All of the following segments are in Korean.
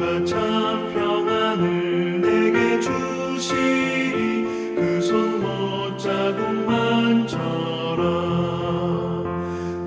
주가 참 평안을 내게 주시리. 그 손 못자국만 져라.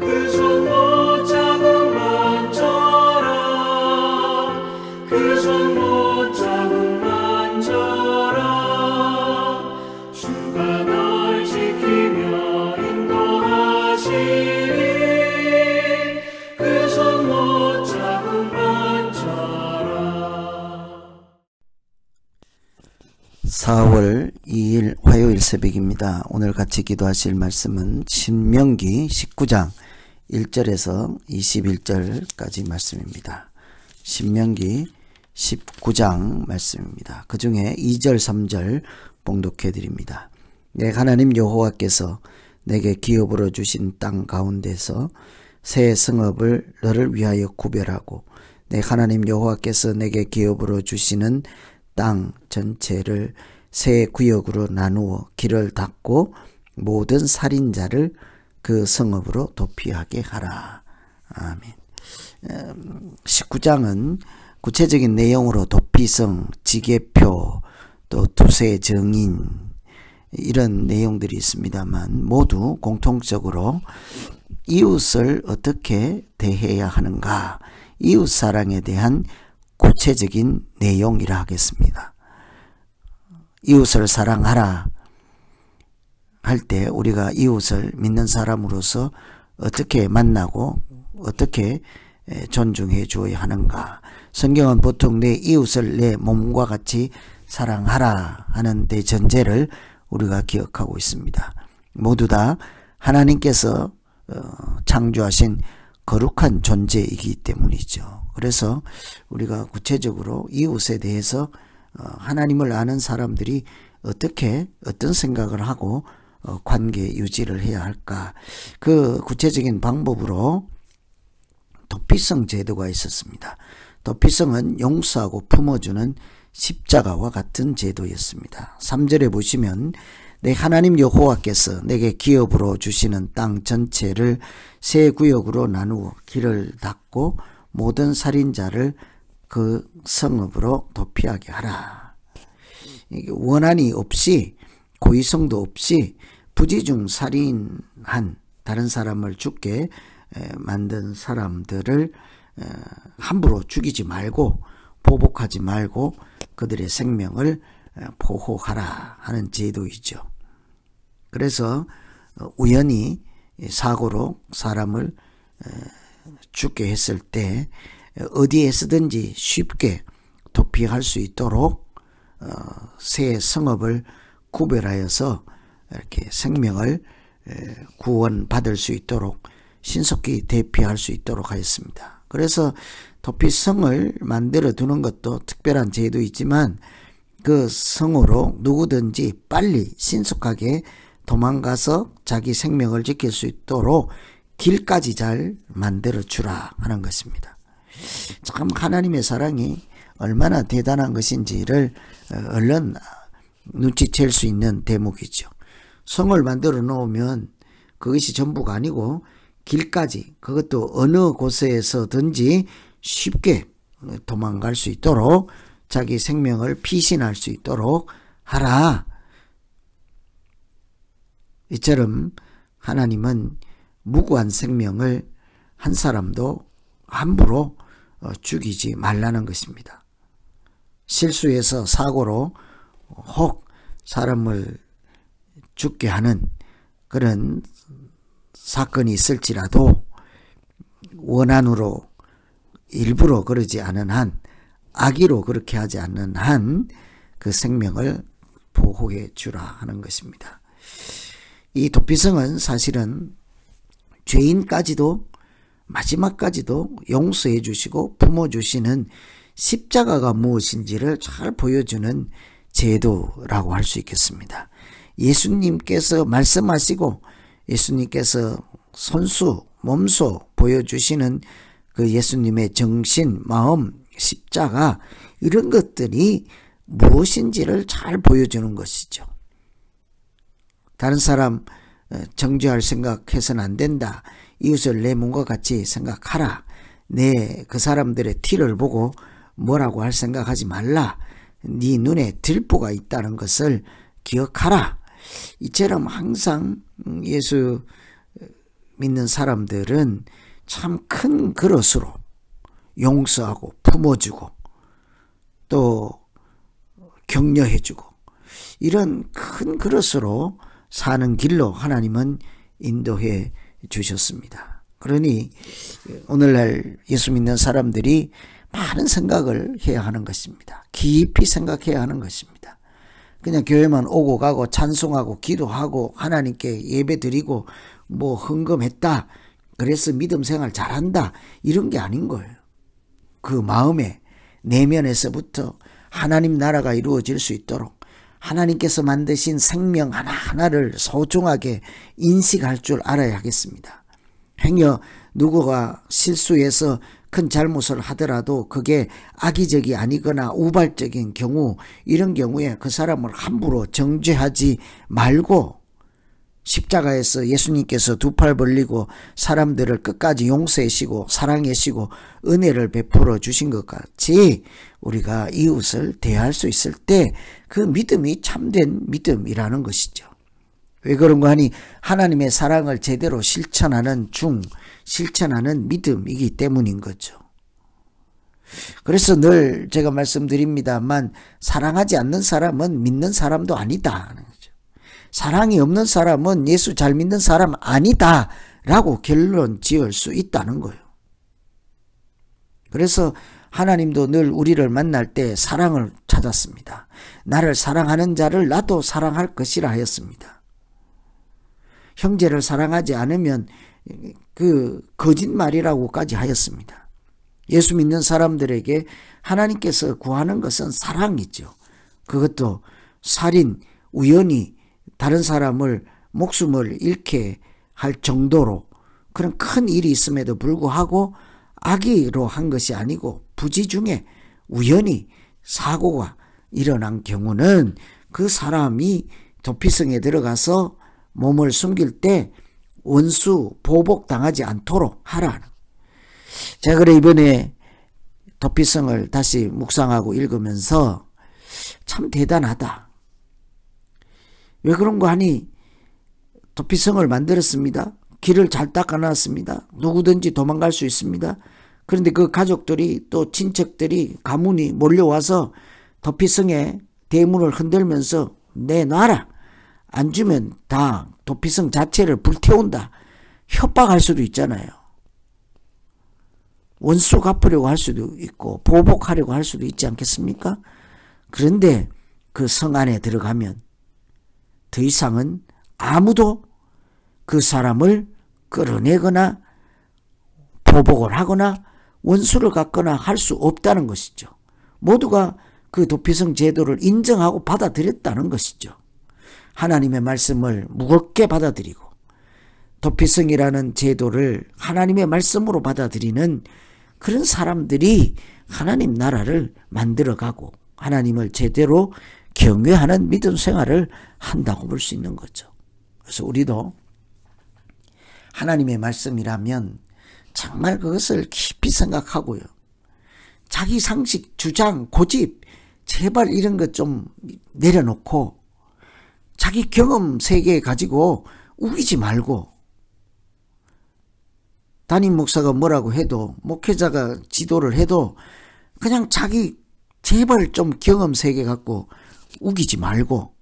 그 손 못자국만 져라. 그 손 못자국만 져라. 주가 널 지키며 인도하시리. 그 손 못자국만 져라. 4월 2일 화요일 새벽입니다. 오늘 같이 기도하실 말씀은 신명기 19장 1절에서 21절까지 말씀입니다. 신명기 19장 말씀입니다. 그 중에 2절 3절 봉독해 드립니다. 내 하나님 여호와께서 내게 기업으로 주신 땅 가운데서 새 성읍을 너를 위하여 구별하고 내 하나님 여호와께서 내게 기업으로 주시는 땅 전체를 세 구역으로 나누어 길을 닫고 모든 살인자를 그 성읍으로 도피하게 하라. 아멘. 19장은 구체적인 내용으로 도피성, 지게표, 또 두세 정인 이런 내용들이 있습니다만 모두 공통적으로 이웃을 어떻게 대해야 하는가, 이웃사랑에 대한 구체적인 내용이라 하겠습니다. 이웃을 사랑하라 할 때 우리가 이웃을 믿는 사람으로서 어떻게 만나고 어떻게 존중해 주어야 하는가. 성경은 보통 내 이웃을 내 몸과 같이 사랑하라 하는 대전제를 우리가 기억하고 있습니다. 모두 다 하나님께서 창조하신 거룩한 존재이기 때문이죠. 그래서 우리가 구체적으로 이웃에 대해서 하나님을 아는 사람들이 어떻게 어떤 생각을 하고 관계 유지를 해야 할까, 그 구체적인 방법으로 도피성 제도가 있었습니다. 도피성은 용서하고 품어주는 십자가와 같은 제도였습니다. 3절에 보시면 내 하나님 여호와께서 내게 기업으로 주시는 땅 전체를 세 구역으로 나누어 길을 닫고 모든 살인자를 그 성읍으로 도피하게 하라. 원한이 없이 고의성도 없이 부지중 살인한 다른 사람을 죽게 만든 사람들을 함부로 죽이지 말고 보복하지 말고 그들의 생명을 보호하라 하는 제도이죠. 그래서 우연히 사고로 사람을 죽게 했을 때 어디에서든지 쉽게 도피할 수 있도록 새 성읍을 구별하여서 이렇게 생명을 구원받을 수 있도록 신속히 대피할 수 있도록 하였습니다. 그래서 도피성을 만들어 두는 것도 특별한 제도이지만 그 성으로 누구든지 빨리 신속하게 도망가서 자기 생명을 지킬 수 있도록 길까지 잘 만들어 주라 하는 것입니다. 참 하나님의 사랑이 얼마나 대단한 것인지를 얼른 눈치챌 수 있는 대목이죠. 성을 만들어 놓으면 그것이 전부가 아니고 길까지, 그것도 어느 곳에서든지 쉽게 도망갈 수 있도록 자기 생명을 피신할 수 있도록 하라. 이처럼 하나님은 무고한 생명을 한 사람도 함부로 죽이지 말라는 것입니다. 실수해서 사고로 혹 사람을 죽게 하는 그런 사건이 있을지라도 원한으로 일부러 그러지 않은 한, 악의로 그렇게 하지 않는 한 그 생명을 보호해 주라 하는 것입니다. 이 도피성은 사실은 죄인까지도 마지막까지도 용서해 주시고 품어주시는 십자가가 무엇인지를 잘 보여주는 제도라고 할 수 있겠습니다. 예수님께서 말씀하시고 예수님께서 손수, 몸소 보여주시는 그 예수님의 정신, 마음, 십자가, 이런 것들이 무엇인지를 잘 보여주는 것이죠. 다른 사람 정죄할 생각해서는 안 된다. 이웃을 내 몸과 같이 생각하라. 내 그 사람들의 티를 보고 뭐라고 할 생각하지 말라. 네 눈에 들보가 있다는 것을 기억하라. 이처럼 항상 예수 믿는 사람들은 참 큰 그릇으로 용서하고 품어주고 또 격려해주고 이런 큰 그릇으로 사는 길로 하나님은 인도해 주셨습니다. 그러니 오늘날 예수 믿는 사람들이 많은 생각을 해야 하는 것입니다. 깊이 생각해야 하는 것입니다. 그냥 교회만 오고 가고 찬송하고 기도하고 하나님께 예배 드리고 뭐 헌금했다, 그래서 믿음 생활 잘한다, 이런 게 아닌 거예요. 그 마음에 내면에서부터 하나님 나라가 이루어질 수 있도록 하나님께서 만드신 생명 하나하나를 소중하게 인식할 줄 알아야 하겠습니다. 행여 누구가 실수해서 큰 잘못을 하더라도 그게 악의적이 아니거나 우발적인 경우, 이런 경우에 그 사람을 함부로 정죄하지 말고 십자가에서 예수님께서 두 팔 벌리고 사람들을 끝까지 용서하시고 사랑하시고 은혜를 베풀어 주신 것 같이 우리가 이웃을 대할 수 있을 때 그 믿음이 참된 믿음이라는 것이죠. 왜 그런가 하니 하나님의 사랑을 제대로 실천하는 믿음이기 때문인 거죠. 그래서 늘 제가 말씀드립니다만 사랑하지 않는 사람은 믿는 사람도 아니다. 사랑이 없는 사람은 예수 잘 믿는 사람 아니다 라고 결론 지을 수 있다는 거예요. 그래서 하나님도 늘 우리를 만날 때 사랑을 찾았습니다. 나를 사랑하는 자를 나도 사랑할 것이라 하였습니다. 형제를 사랑하지 않으면 그 거짓말이라고까지 하였습니다. 예수 믿는 사람들에게 하나님께서 구하는 것은 사랑이죠. 그것도 살인, 우연히 다른 사람을 목숨을 잃게 할 정도로 그런 큰 일이 있음에도 불구하고 악의로 한 것이 아니고 부지 중에 우연히 사고가 일어난 경우는 그 사람이 도피성에 들어가서 몸을 숨길 때 원수 보복당하지 않도록 하라는. 제가 그래 이번에 도피성을 다시 묵상하고 읽으면서 참 대단하다. 왜 그런가 하니 도피성을 만들었습니다. 길을 잘 닦아놨습니다. 누구든지 도망갈 수 있습니다. 그런데 그 가족들이 또 친척들이 가문이 몰려와서 도피성의 대문을 흔들면서 내놔라, 안 주면 다 도피성 자체를 불태운다, 협박할 수도 있잖아요. 원수 갚으려고 할 수도 있고 보복하려고 할 수도 있지 않겠습니까? 그런데 그 성 안에 들어가면 더 이상은 아무도 그 사람을 끌어내거나 보복을 하거나 원수를 갚거나 할 수 없다는 것이죠. 모두가 그 도피성 제도를 인정하고 받아들였다는 것이죠. 하나님의 말씀을 무겁게 받아들이고 도피성이라는 제도를 하나님의 말씀으로 받아들이는 그런 사람들이 하나님 나라를 만들어가고 하나님을 제대로 경외하는 믿음 생활을 한다고 볼 수 있는 거죠. 그래서 우리도 하나님의 말씀이라면 정말 그것을 깊이 생각하고요. 자기 상식, 주장, 고집 제발 이런 것 좀 내려놓고 자기 경험 세계 가지고 우기지 말고, 담임 목사가 뭐라고 해도 목회자가 지도를 해도 그냥 자기 제발 좀 경험 세계 갖고 우기지 말고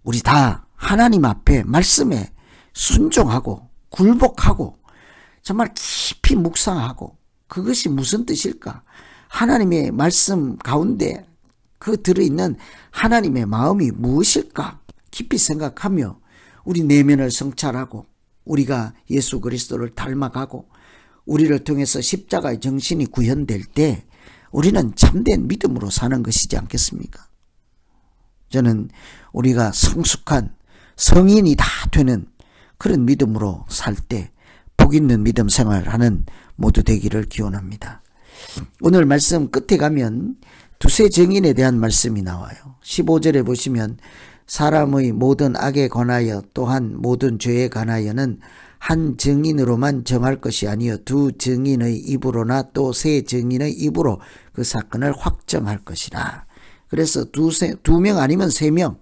우리 다 하나님 앞에 말씀에 순종하고 굴복하고 정말 깊이 묵상하고 그것이 무슨 뜻일까? 하나님의 말씀 가운데 그 들어있는 하나님의 마음이 무엇일까? 깊이 생각하며 우리 내면을 성찰하고 우리가 예수 그리스도를 닮아가고 우리를 통해서 십자가의 정신이 구현될 때 우리는 참된 믿음으로 사는 것이지 않겠습니까? 저는 우리가 성숙한 성인이 다 되는 그런 믿음으로 살 때 복 있는 믿음 생활하는 모두 되기를 기원합니다. 오늘 말씀 끝에 가면 두세 증인에 대한 말씀이 나와요. 15절에 보시면 사람의 모든 악에 관하여 또한 모든 죄에 관하여는 한 증인으로만 정할 것이 아니요 두 증인의 입으로나 또 세 증인의 입으로 그 사건을 확정할 것이라. 그래서 두 명 아니면 세 명,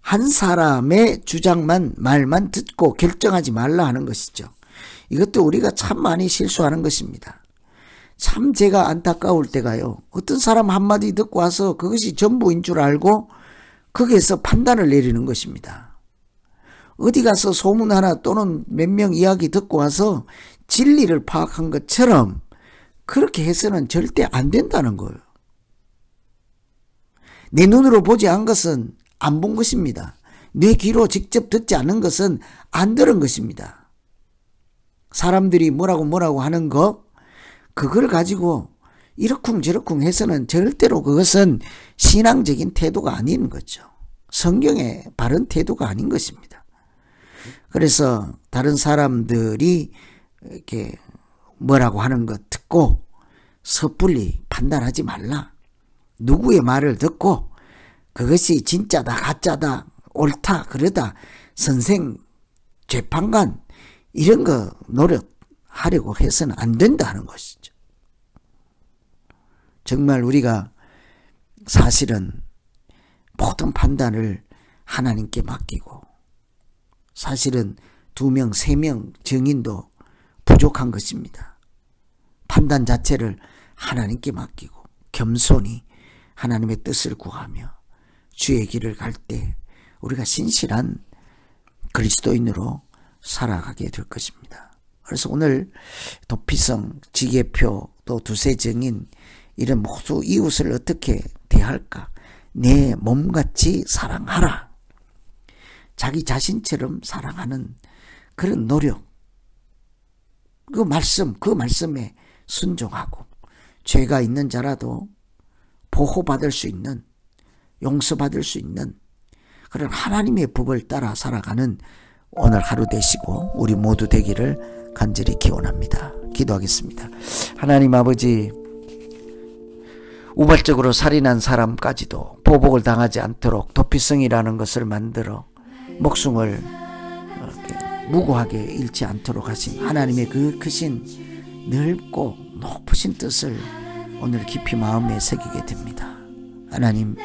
한 사람의 주장만 말만 듣고 결정하지 말라 하는 것이죠. 이것도 우리가 참 많이 실수하는 것입니다. 참 제가 안타까울 때가요, 어떤 사람 한마디 듣고 와서 그것이 전부인 줄 알고 거기에서 판단을 내리는 것입니다. 어디 가서 소문 하나 또는 몇 명 이야기 듣고 와서 진리를 파악한 것처럼 그렇게 해서는 절대 안 된다는 거예요. 내 눈으로 보지 않은 것은 안 본 것입니다. 내 귀로 직접 듣지 않은 것은 안 들은 것입니다. 사람들이 뭐라고 하는 거, 그걸 가지고 이러쿵저러쿵 해서는 절대로 그것은 신앙적인 태도가 아닌 거죠. 성경의 바른 태도가 아닌 것입니다. 그래서 다른 사람들이 이렇게 뭐라고 하는 것 듣고 섣불리 판단하지 말라. 누구의 말을 듣고 그것이 진짜다 가짜다 옳다 그러다 선생 재판관 이런 거 노력하려고 해서는 안 된다는 것이죠. 정말 우리가 사실은 모든 판단을 하나님께 맡기고, 사실은 2명, 3명 증인도 부족한 것입니다. 판단 자체를 하나님께 맡기고 겸손히 하나님의 뜻을 구하며 주의 길을 갈 때 우리가 신실한 그리스도인으로 살아가게 될 것입니다. 그래서 오늘 도피성, 지계표, 또 두세 증인 이런 모두 이웃을 어떻게 대할까? 내 몸같이 사랑하라. 자기 자신처럼 사랑하는 그런 노력, 그 말씀에 순종하고 죄가 있는 자라도 보호받을 수 있는, 용서받을 수 있는 그런 하나님의 법을 따라 살아가는 오늘 하루 되시고 우리 모두 되기를 간절히 기원합니다. 기도하겠습니다. 하나님 아버지, 우발적으로 살인한 사람까지도 보복을 당하지 않도록 도피성이라는 것을 만들어 목숨을 무고하게 잃지 않도록 하신 하나님의 그 크신 넓고 높으신 뜻을 오늘 깊이 마음에 새기게 됩니다. 하나님,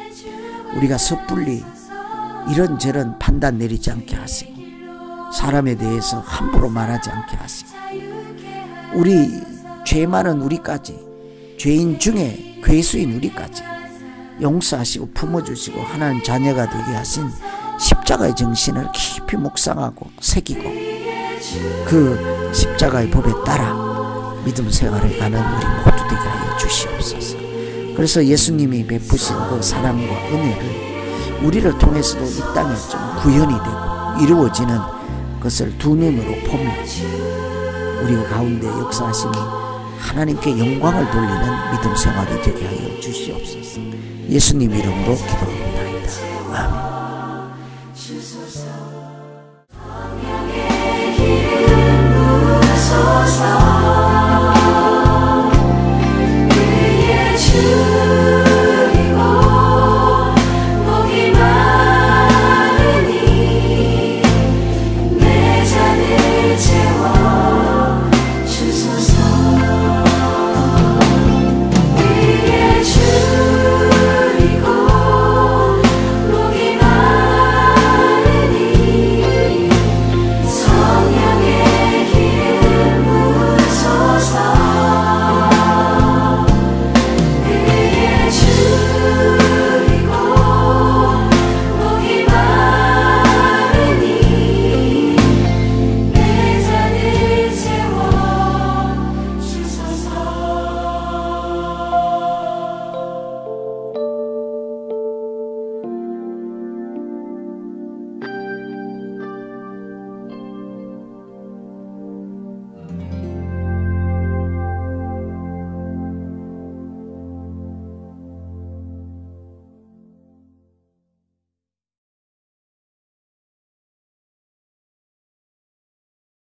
우리가 섣불리 이런저런 판단 내리지 않게 하시고 사람에 대해서 함부로 말하지 않게 하시고 우리 죄 많은 우리까지, 죄인 중에 괴수인 우리까지 용서하시고 품어주시고 하나님 자녀가 되게 하신 십자가의 정신을 깊이 묵상하고 새기고 그 십자가의 법에 따라 믿음 생활에 가는 우리 모두 되게 하여 주시옵소서. 그래서 예수님이 베푸신 그 사랑과 은혜를 우리를 통해서도 이 땅에 좀 구현이 되고 이루어지는 것을 두 눈으로 보며 우리 가운데 역사하시는 하나님께 영광을 돌리는 믿음 생활이 되게 하여 주시옵소서. 예수님 이름으로 기도합니다. 아멘.